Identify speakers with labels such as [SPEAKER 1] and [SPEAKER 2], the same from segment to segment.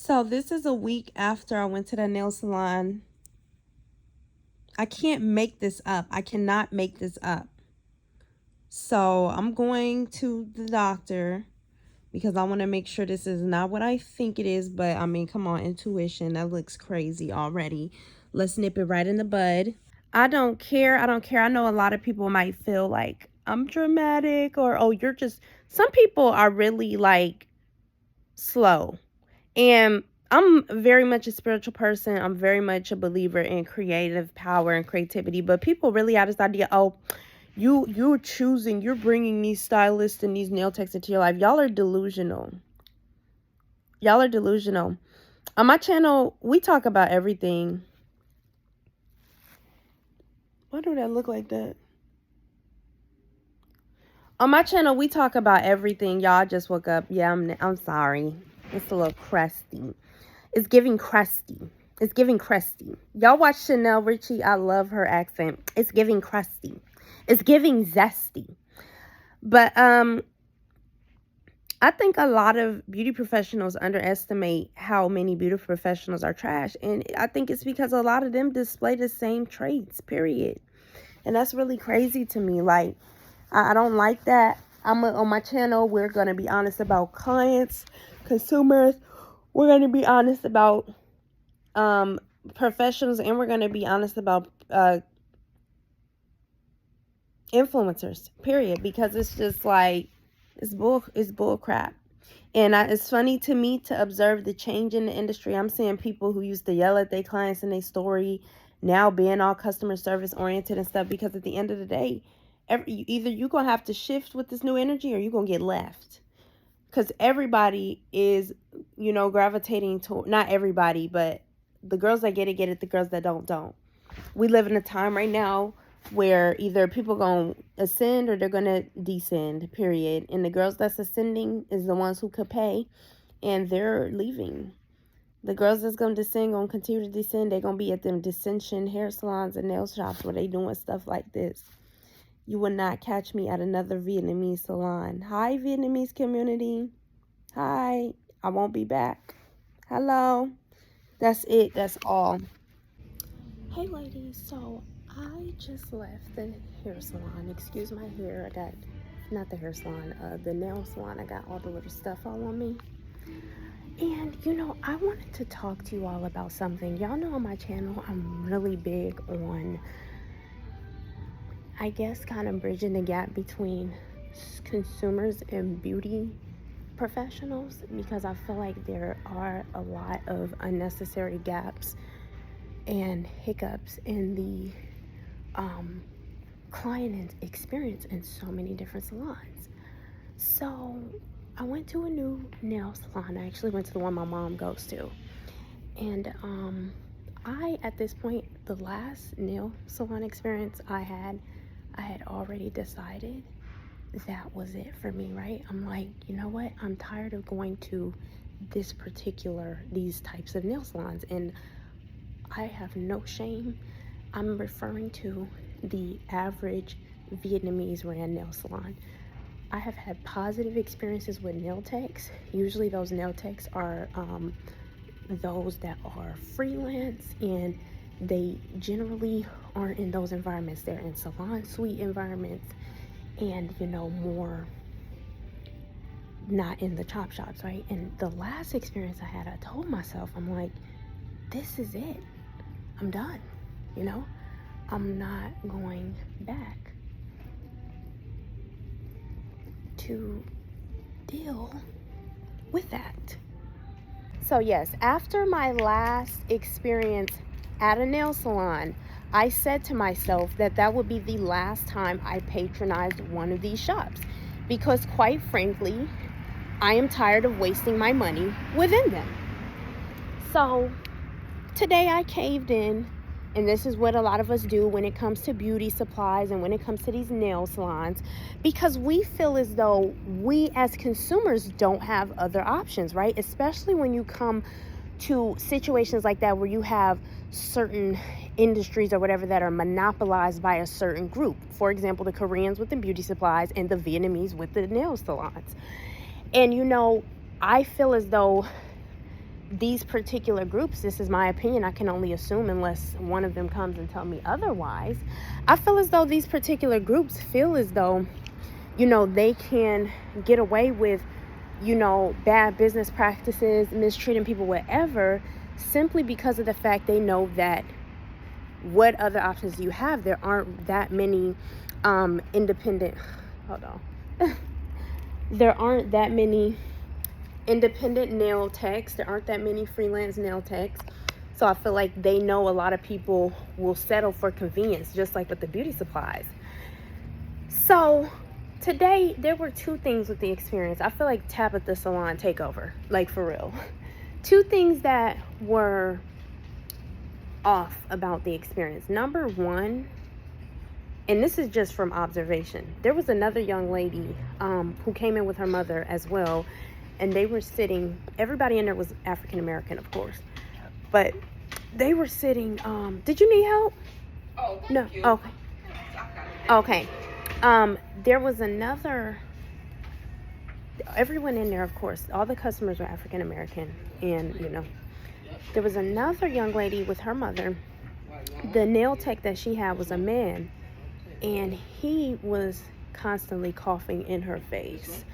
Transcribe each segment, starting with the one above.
[SPEAKER 1] So this is a week after I went to the nail salon. I can't make this up. I cannot make this up. So I'm going to the doctor because I want to make sure this is not what I think it is. But I mean, come on, intuition. That looks crazy already. Let's nip it right in the bud. I don't care. I don't care. I know a lot of people might feel like I'm dramatic or, oh, you're just, some people are really like slow. And I'm very much a spiritual person. I'm very much a believer in creative power and creativity. But people really have this idea, oh, you're bringing these stylists and these nail techs into your life. Y'all are delusional. Y'all are delusional. On my channel, we talk about everything. Why do that look like that? On my channel, we talk about everything. Y'all just woke up. Yeah, I'm sorry. It's a little crusty. It's giving crusty. It's giving crusty. Y'all watch Chanel Richie. I love her accent. It's giving crusty. It's giving zesty. But I think a lot of beauty professionals underestimate how many beauty professionals are trash. And I think it's because a lot of them display the same traits, period. And that's really crazy to me. Like, I don't like that. On my channel, we're going to be honest about clients, consumers. We're going to be honest about professionals, and we're going to be honest about influencers, period. Because it's just like, it's bull crap. And it's funny to me to observe the change in the industry. I'm seeing people who used to yell at their clients in their story now being all customer service oriented and stuff, because at the end of the day, either you're going to have to shift with this new energy or you're going to get left. Because everybody is, gravitating to, not everybody, but the girls that get it. The girls that don't. We live in a time right now where either people going to ascend or they're going to descend, period. And the girls that's ascending is the ones who could pay, and they're leaving. The girls that's going to descend, going to continue to descend. They're going to be at them dissension hair salons and nail shops where they doing stuff like this. You will not catch me at another Vietnamese salon. Hi, Vietnamese community. Hi. I won't be back. Hello. That's it. That's all. Hey, ladies. So, I just left the hair salon. Excuse my hair. I got, not the hair salon, the nail salon. I got all the little stuff all on me. And, I wanted to talk to you all about something. Y'all know on my channel, I'm really big on, I guess, kind of bridging the gap between consumers and beauty professionals, because I feel like there are a lot of unnecessary gaps and hiccups in the client experience in so many different salons. So I went to a new nail salon. I actually went to the one my mom goes to. And at this point, the last nail salon experience I had already decided that was it for me, right? I'm like, you know what? I'm tired of going to these types of nail salons. And I have no shame. I'm referring to the average Vietnamese ran nail salon. I have had positive experiences with nail techs. Usually those nail techs are those that are freelance, and they generally aren't in those environments. They're in salon suite environments, and more not in the chop shops, right? And the last experience I had, I told myself, I'm like, this is it. I'm done. I'm not going back to deal with that. So yes, after my last experience at a nail salon, I said to myself that would be the last time I patronized one of these shops, because quite frankly, I am tired of wasting my money within them. So today I caved in, and this is what a lot of us do when it comes to beauty supplies and when it comes to these nail salons, because we feel as though we as consumers don't have other options, right? Especially when you come to situations like that where you have certain industries or whatever that are monopolized by a certain group. For example, the Koreans with the beauty supplies and the Vietnamese with the nail salons. And I feel as though these particular groups, this is my opinion, I can only assume unless one of them comes and tell me otherwise, I feel as though these particular groups feel as though, they can get away with, bad business practices, mistreating people, whatever, simply because of the fact they know that what other options do you have? There aren't that many independent, hold on. There aren't that many independent nail techs. There aren't that many freelance nail techs. So I feel like they know a lot of people will settle for convenience, just like with the beauty supplies. So today, there were two things with the experience. I feel like Tabitha Salon takeover, like for real. Two things that were off about the experience. Number one, and this is just from observation, there was another young lady who came in with her mother as well, and they were sitting, everybody in there was African American, of course, but they were sitting, did you need help?
[SPEAKER 2] Oh, thank
[SPEAKER 1] no.
[SPEAKER 2] you.
[SPEAKER 1] Okay. There was another, everyone in there, of course, all the customers were African American, and there was another young lady with her mother. The nail tech that she had was a man, and he was constantly coughing in her face.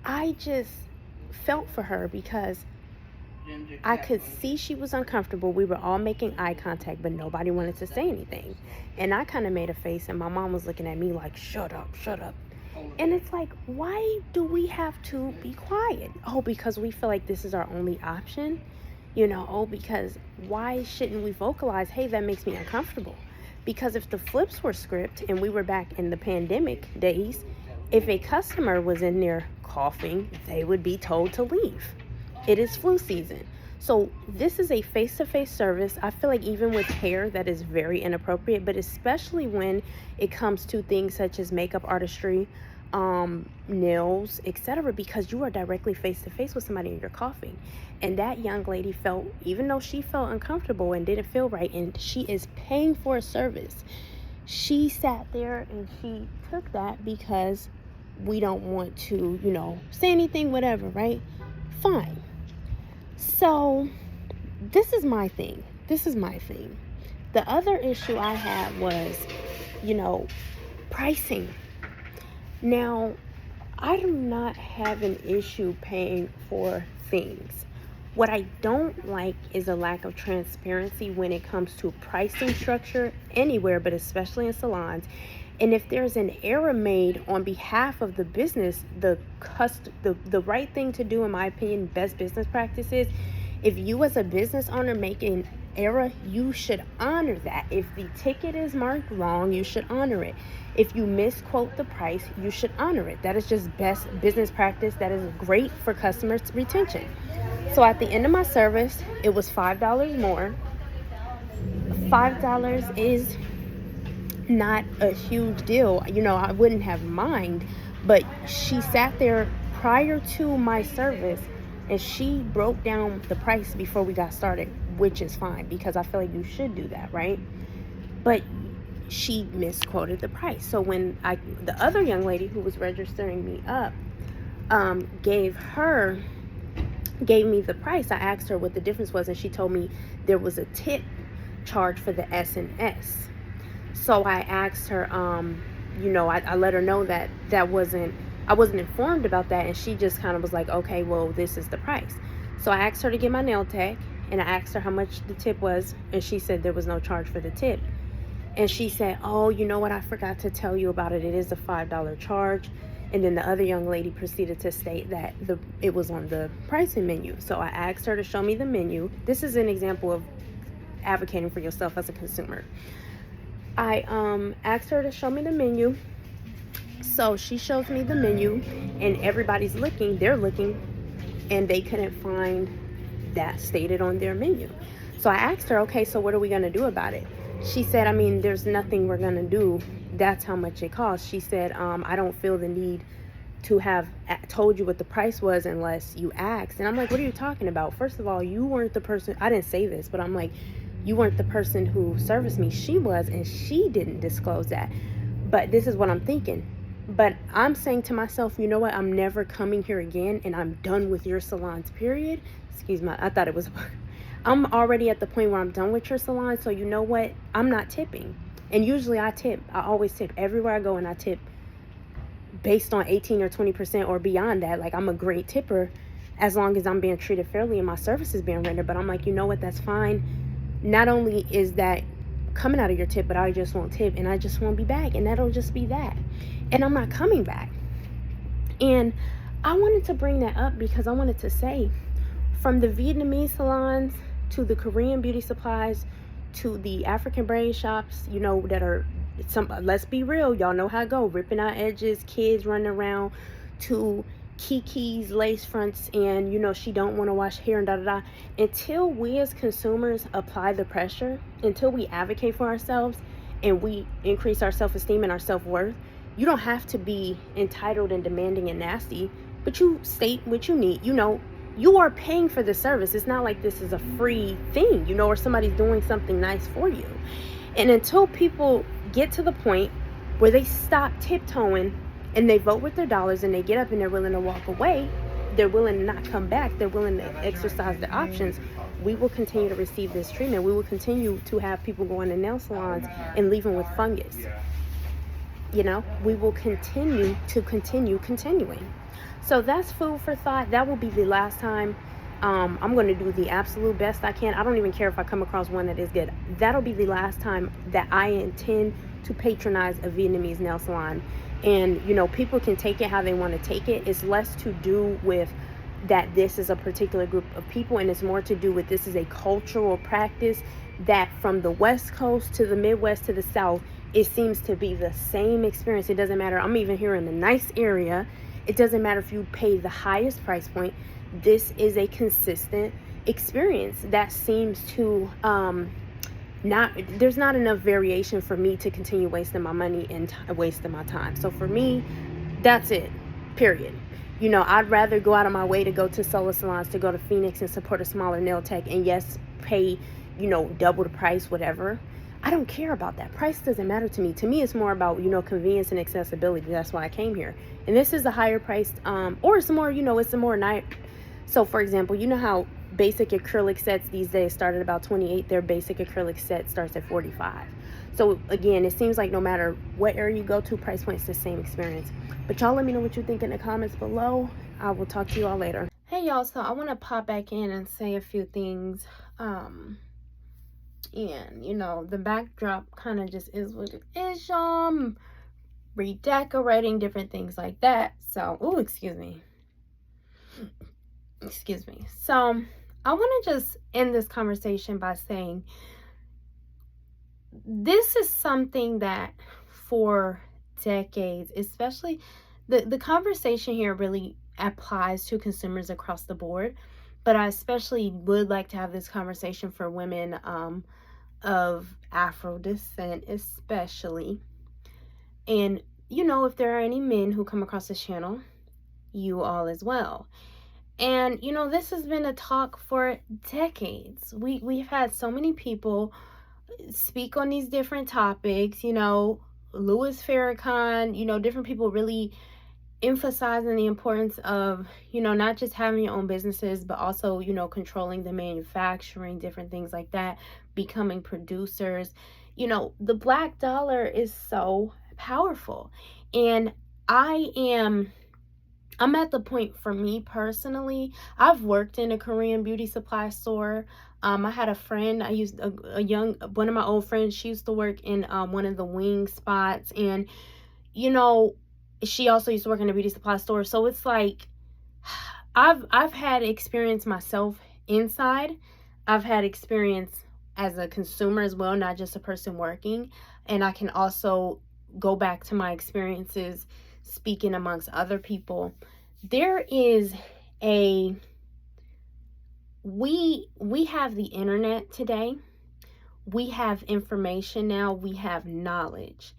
[SPEAKER 1] I just felt for her because I could see she was uncomfortable. We were all making eye contact, but nobody wanted to say anything. And I kind of made a face, and my mom was looking at me like, shut up, shut up. And it's like, why do we have to be quiet? Oh, because we feel like this is our only option? Because why shouldn't we vocalize, hey, that makes me uncomfortable? Because if the flips were script and we were back in the pandemic days, if a customer was in there coughing, they would be told to leave. It is flu season. So this is a face-to-face service. I feel like even with hair, that is very inappropriate, but especially when it comes to things such as makeup artistry, nails, etc., because you are directly face-to-face with somebody and you're coughing. And that young lady felt, even though she felt uncomfortable and didn't feel right, and she is paying for a service, she sat there and she took that because we don't want to, say anything, whatever, right? Fine. So this is my thing. The other issue I had was, pricing. Now, I do not have an issue paying for things. What I don't like is a lack of transparency when it comes to pricing structure anywhere, but especially in salons. And if there's an error made on behalf of the business, the right thing to do, in my opinion, best business practices, if you as a business owner make an error, you should honor that. If the ticket is marked wrong, you should honor it. If you misquote the price, you should honor it. That is just best business practice. That is great for customer retention. So at the end of my service, it was $5 more. $5 is not a huge deal. I wouldn't have mind, but she sat there prior to my service and she broke down the price before we got started, which is fine because I feel like you should do that, right? But she misquoted the price. So when the other young lady who was registering me up gave me the price, I asked her what the difference was, and she told me there was a tip charge for the S&S. So I asked her, I let her know that I wasn't informed about that, and she just kind of was like, okay, well, this is the price. So I asked her to get my nail tech, and I asked her how much the tip was, and she said there was no charge for the tip. And she said, oh, you know what, I forgot to tell you about it. It is a $5 charge. And then the other young lady proceeded to state that it was on the pricing menu. So I asked her to show me the menu. This is an example of advocating for yourself as a consumer. I asked her to show me the menu. So she shows me the menu, and everybody's looking, and they couldn't find that stated on their menu. So I asked her, okay, so what are we going to do about it? She said, there's nothing we're going to do. That's how much it costs. She said, I don't feel the need to have told you what the price was unless you asked. And I'm like, what are you talking about? First of all, you weren't the person, I didn't say this, but I'm like, you weren't the person who serviced me. She was, and she didn't disclose that. But this is what I'm thinking. But I'm saying to myself, you know what? I'm never coming here again, and I'm done with your salons, period. excuse me, I thought it was, I'm already at the point where I'm done with your salon. So you know what? I'm not tipping. And usually I tip. I always tip everywhere I go, and I tip based on 18 or 20% or beyond that. Like, I'm a great tipper as long as I'm being treated fairly and my service is being rendered. But I'm like, you know what? That's fine. Not only is that coming out of your tip, but I just won't tip and I just won't be back. And that'll just be that. And I'm not coming back. And I wanted to bring that up because I wanted to say, from the Vietnamese salons to the Korean beauty supplies to the African braid shops, you know, that are some, let's be real, y'all know how it go, ripping out edges, kids running around, to Kiki's lace fronts, and you know, she don't want to wash hair and da da da. Until we as consumers apply the pressure, until we advocate for ourselves and we increase our self-esteem and our self-worth, you don't have to be entitled and demanding and nasty, but you state what you need. You know, you are paying for the service. It's not like this is a free thing, you know, or somebody's doing something nice for you. And until people get to the point where they stop tiptoeing and they vote with their dollars and they get up and they're willing to walk away, they're willing to not come back, they're willing to exercise their options, we will continue to receive this treatment. We will continue to have people going to nail salons and leaving with fungus. You know, we will continuing. So that's food for thought. That will be the last time. I'm going to do the absolute best I can. I don't even care if I come across one that is good. That'll be the last time that I intend to patronize a Vietnamese nail salon. And, you know, people can take it how they want to take it. It's less to do with that this is a particular group of people, and it's more to do with this is a cultural practice that from the West Coast to the Midwest to the South, it seems to be the same experience. It doesn't matter. I'm even here in the nice area. It doesn't matter if you pay the highest price point. This is a consistent experience that seems to there's not enough variation for me to continue wasting my money and wasting my time. So for me, that's it, period. You know, I'd rather go out of my way to go to solo salons, to go to Phoenix and support a smaller nail tech, and yes, pay, you know, double the price, whatever. I don't care about that. Price doesn't matter to me. To me, it's more about, you know, convenience and accessibility. That's why I came here. And this is a higher priced, or it's more, you know, it's a more night. So for example, you know how basic acrylic sets these days start at about $28. Their basic acrylic set starts at $45. So again, it seems like no matter what area you go to, price point's the same experience. But y'all let me know what you think in the comments below. I will talk to you all later. Hey y'all, so I want to pop back in and say a few things. And you know, the backdrop kind of just is what it is, redecorating, different things like that. So, oh, excuse me. So I want to just end this conversation by saying this is something that for decades, especially the conversation here really applies to consumers across the board, but I especially would like to have this conversation for women of Afro descent especially. And you know, if there are any men who come across this channel, you all as well. And you know, this has been a talk for decades. We've had so many people speak on these different topics, you know, Louis Farrakhan, you know, different people really emphasizing the importance of, you know, not just having your own businesses, but also, you know, controlling the manufacturing, different things like that, becoming producers. You know, the black dollar is so powerful. And I'm at the point, for me personally, I've worked in a Korean beauty supply store. I had a friend, I used one of my old friends, she used to work in one of the wing spots. And, you know, she also used to work in a beauty supply store. So it's like, I've had experience myself inside. I've had experience as a consumer as well, not just a person working. And I can also go back to my experiences speaking amongst other people. There is we have the internet today. We have information now. We have knowledge.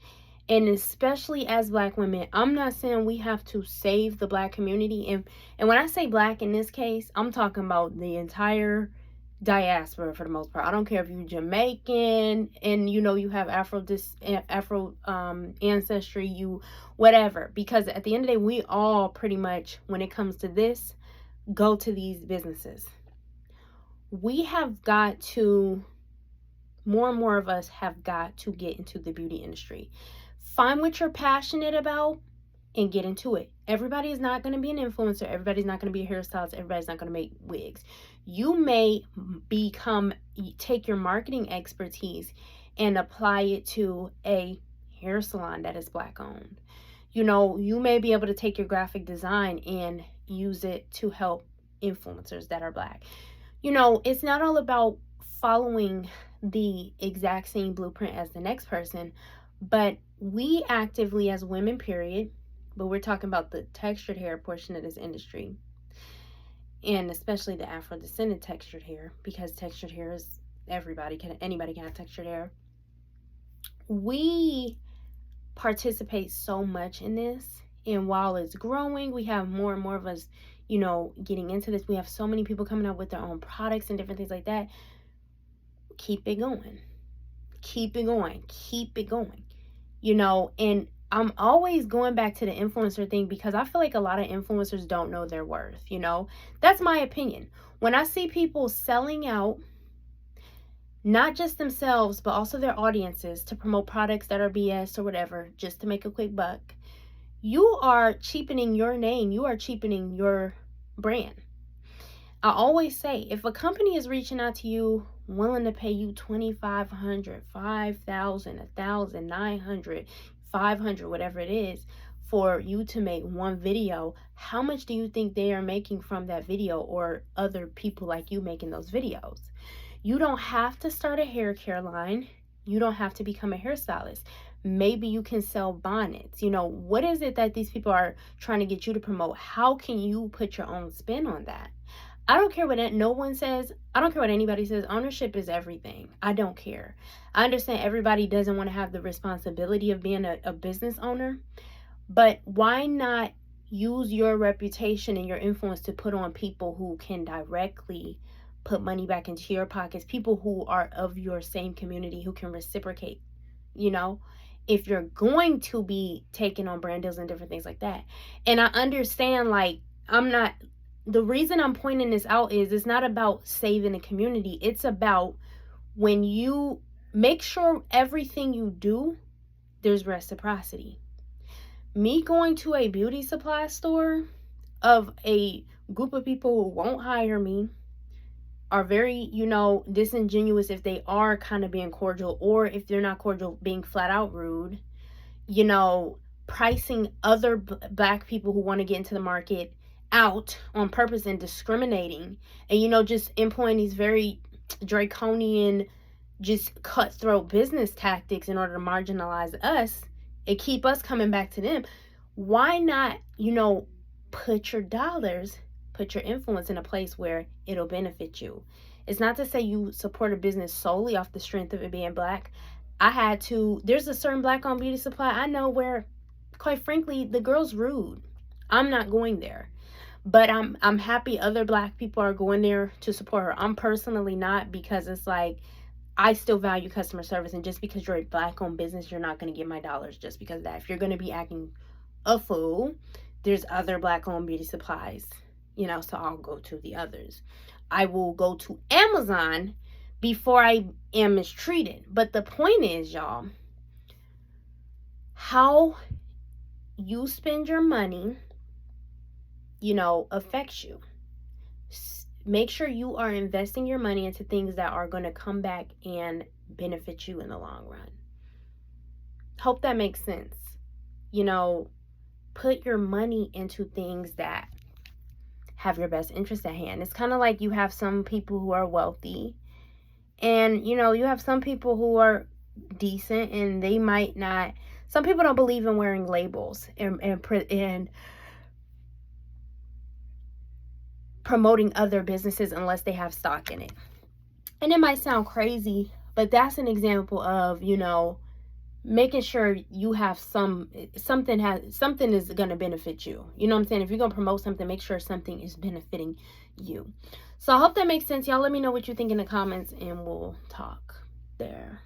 [SPEAKER 1] And especially as Black women, I'm not saying we have to save the Black community. And when I say Black in this case, I'm talking about the entire diaspora for the most part. I don't care if you're Jamaican and you know you have Afro ancestry, you whatever, because at the end of the day, we all pretty much, when it comes to this, go to these businesses. we have got to, more and more of us have got to get into the beauty industry. Find what you're passionate about and get into it. Everybody is not going to be an influencer. Everybody's not going to be a hairstylist. Everybody's not going to make wigs. You may take your marketing expertise and apply it to a hair salon that is Black owned. You may be able to take your graphic design and use it to help influencers that are Black. It's not all about following the exact same blueprint as the next person, but we actively, as women, period, but we're talking about the textured hair portion of this industry, and especially the Afro-descendant textured hair, because textured hair is anybody can have textured hair. We participate so much in this, and while it's growing, we have more and more of us getting into this. We have so many people coming out with their own products and different things like that. Keep it going, and I'm always going back to the influencer thing, because I feel like a lot of influencers don't know their worth. That's my opinion. When I see people selling out, not just themselves, but also their audiences, to promote products that are BS or whatever, just to make a quick buck, you are cheapening your name. You are cheapening your brand. I always say, if a company is reaching out to you, willing to pay you $2,500, $5,000, $1,000, $900, $500, whatever it is, for you to make one video, how much do you think they are making from that video, or other people like you making those videos? You don't have to start a hair care line. You don't have to become a hairstylist. Maybe you can sell bonnets. What is it that these people are trying to get you to promote? How can you put your own spin on that? I don't care what no one says. I don't care what anybody says. Ownership is everything. I don't care. I understand everybody doesn't want to have the responsibility of being a business owner, but why not use your reputation and your influence to put on people who can directly put money back into your pockets, people who are of your same community, who can reciprocate, if you're going to be taking on brand deals and different things like that. And I understand, the reason I'm pointing this out is it's not about saving the community. It's about when you make sure everything you do, there's reciprocity. Me going to a beauty supply store of a group of people who won't hire me, are very, disingenuous if they are kind of being cordial, or if they're not cordial, being flat out rude, pricing other Black people who want to get into the market out on purpose and discriminating, and just employing these very draconian, just cutthroat business tactics in order to marginalize us and keep us coming back to them. Why not, put your dollars, put your influence in a place where it'll benefit you? It's not to say you support a business solely off the strength of it being Black. There's a certain Black-owned beauty supply I know where, quite frankly, the girl's rude. I'm not going there. But I'm happy other Black people are going there to support her. I'm personally not, because it's like, I still value customer service, and just because you're a Black-owned business, you're not going to get my dollars just because of that. If you're going to be acting a fool, there's other Black-owned beauty supplies, so I'll go to the others. I will go to Amazon before I am mistreated. But the point is, y'all, how you spend your money, affects you. Make sure you are investing your money into things that are going to come back and benefit you in the long run. Hope that makes sense. Put your money into things that have your best interest at hand. It's kind of like you have some people who are wealthy, and you have some people who are decent, and they might not. Some people don't believe in wearing labels and promoting other businesses unless they have stock in it. And it might sound crazy, but that's an example of, making sure you have something is going to benefit you. You know what I'm saying? If you're going to promote something, make sure something is benefiting you. So I hope that makes sense. Y'all let me know what you think in the comments, and we'll talk there.